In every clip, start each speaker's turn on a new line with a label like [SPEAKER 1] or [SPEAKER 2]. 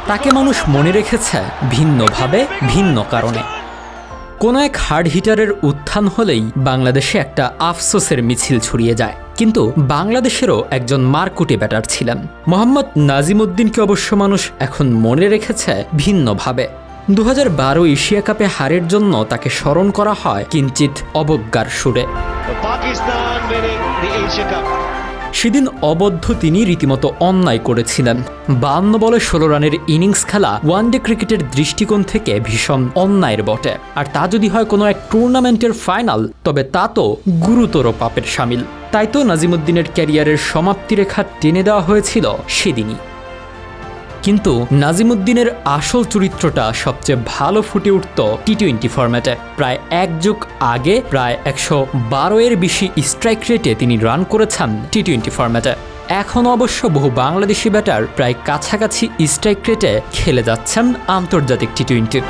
[SPEAKER 1] তাকে মানুষ মনে রেখেছে ভিন্নভাবে, ভিন্ন কারণে। কোনো এক হার্ড হিটারের উত্থান হলেই বাংলাদেশে একটা আফসোসের মিছিল ছড়িয়ে যায়। কিন্তু বাংলাদেশেরও একজন মারকুটে ব্যাটার ছিলেন। মোহাম্মদ নাজিমউদ্দিনকে অবশ্য মানুষ এখন মনে রেখেছে ভিন্নভাবে। 2012 এশিয়া কাপে হারের জন্য তাকে স্মরণ করা হয় কিঞ্চিত অবজ্ঞার সুরে। সেদিন অবদ্ধ তিনি রীতিমতো অন্যায় করেছিলেন। 52 বলে 16 রানের ইনিংস খেলা ওয়ানডে ক্রিকেটের দৃষ্টিকোণ থেকে ভীষণ অন্যায়ের বটে। আর তা যদি হয় কোনো এক টুর্নামেন্টের ফাইনাল, তবে তা তো গুরুতর পাপের শামিল। তাই তো নাজিমউদ্দিনের ক্যারিয়ারের সমাপ্তিরেখা টেনে দেওয়া হয়েছিল সেদিনই। কিন্তু নাজিমউদ্দিনের আসল চরিত্রটা সবচেয়ে ভালো ফুটে উঠত টি-20 ফরম্যাটে। প্রায় এক যুগ আগে প্রায় 112 বেশি স্ট্রাইক রেটে তিনি রান করেছেন টি-20 ফরম্যাটে। এখন অবশ্য বহু বাংলাদেশি ব্যাটার প্রায় কাছাকাছি স্ট্রাইক রেটে খেলে যাচ্ছেন আন্তর্জাতিক টি-20।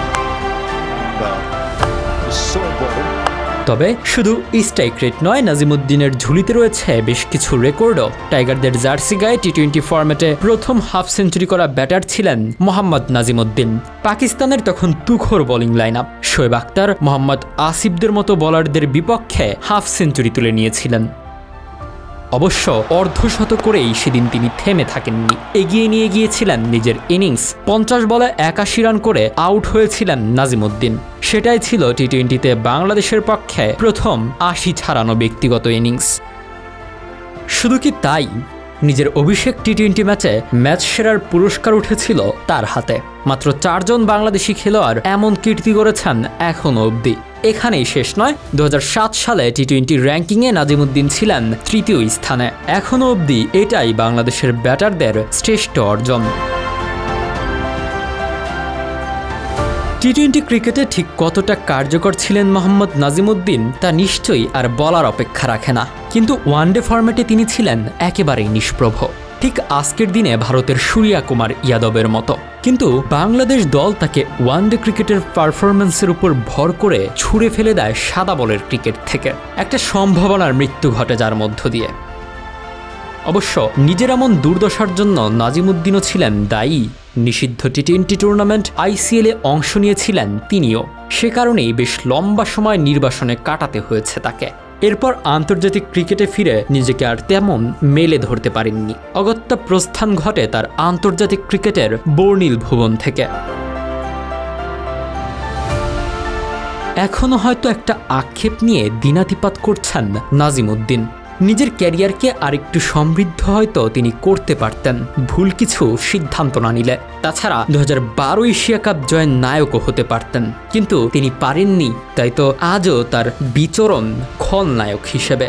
[SPEAKER 1] তবে শুধু স্ট্রাইক রেট নয়, নাজিমউদ্দিনের ঝুলিতে রয়েছে বেশ কিছু রেকর্ডও। টাইগারদের জার্সি গায়ে টি-20 ফরম্যাটে প্রথম হাফ সেঞ্চুরি করা ব্যাটার ছিলেন মোহাম্মদ নাজিমউদ্দিন। পাকিস্তানের তখন তুখোর bowling line up. Shoaib Akhtar, Mohammad আসিফদের মতো বোলারদের বিপক্ষে হাফ সেঞ্চুরি তুলে নিয়েছিলেন। অবশ্য অর্ধশতক করেই সেদিন তিনি থেমে থাকেননি, এগিয়ে নিয়ে গিয়েছিলেন নিজের ইনিংস। 50 বলে 81 রান করে আউট হয়েছিলেন নাজিমউদ্দিন। সেটাই ছিল টি-20তে বাংলাদেশের পক্ষে প্রথম 80 ছাড়ানো ব্যক্তিগত ইনিংস। শুধু কি তাই, নিজের অভিষেক টি-20 ম্যাচে ম্যাচ সেরার পুরস্কার উঠেছিল তার হাতে। মাত্র 4 জন বাংলাদেশি খেলোয়াড় এমন কীর্তি করেছেন এখনও অবধি। এখানেই শেষ নয়, 2007 সালে টি-20 র্যাঙ্কিংয়ে নাজিমউদ্দিন ছিলেন 3য় স্থানে। এখনও অবধি এটাই বাংলাদেশের ব্যাটারদের শ্রেষ্ঠ অর্জন। টি-20 ক্রিকেটে ঠিক কতটা কার্যকর ছিলেন মোহাম্মদ নাজিমউদ্দিন তা নিশ্চয়ই আর বলার অপেক্ষা রাখে না। কিন্তু ওয়ানডে ফরম্যাটে তিনি ছিলেন একেবারেই নিষ্প্রভ, ঠিক আজকের দিনে ভারতের সূর্যা কুমার যাদবের মতো। কিন্তু বাংলাদেশ দল তাকে ওয়ানডে ক্রিকেটের পারফরম্যান্সের উপর ভর করে ছুঁড়ে ফেলে দেয় সাদা বলের ক্রিকেট থেকে। একটা সম্ভাবনার মৃত্যু ঘটে যার মধ্য দিয়ে। অবশ্য নিজের এমন দুর্দশার জন্য নাজিমউদ্দিনও ছিলেন দায়ী। নিষিদ্ধ টি-20 টুর্নামেন্ট ICL-এ অংশ নিয়েছিলেন তিনিও। সে কারণেই বেশ লম্বা সময় নির্বাসনে কাটাতে হয়েছে তাকে। এরপর আন্তর্জাতিক ক্রিকেটে ফিরে নিজেকে আর তেমন মেলে ধরতে পারেননি। অগত্যা প্রস্থান ঘটে তার আন্তর্জাতিক ক্রিকেটের বর্ণিল ভুবন থেকে। এখনো হয়তো একটা আক্ষেপ নিয়ে দিনাতিপাত করছেন নাজিমউদ্দিন। নিজের ক্যারিয়ারকে আরেকটু সমৃদ্ধ হয়তো তিনি করতে পারতেন ভুল কিছু সিদ্ধান্ত না নিলে। তাছাড়া 2012 এশিয়া কাপ জয়ের নায়কও হতে পারতেন, কিন্তু তিনি পারেননি। তাই তো আজও তার বিচরণ খলনায়ক হিসেবে।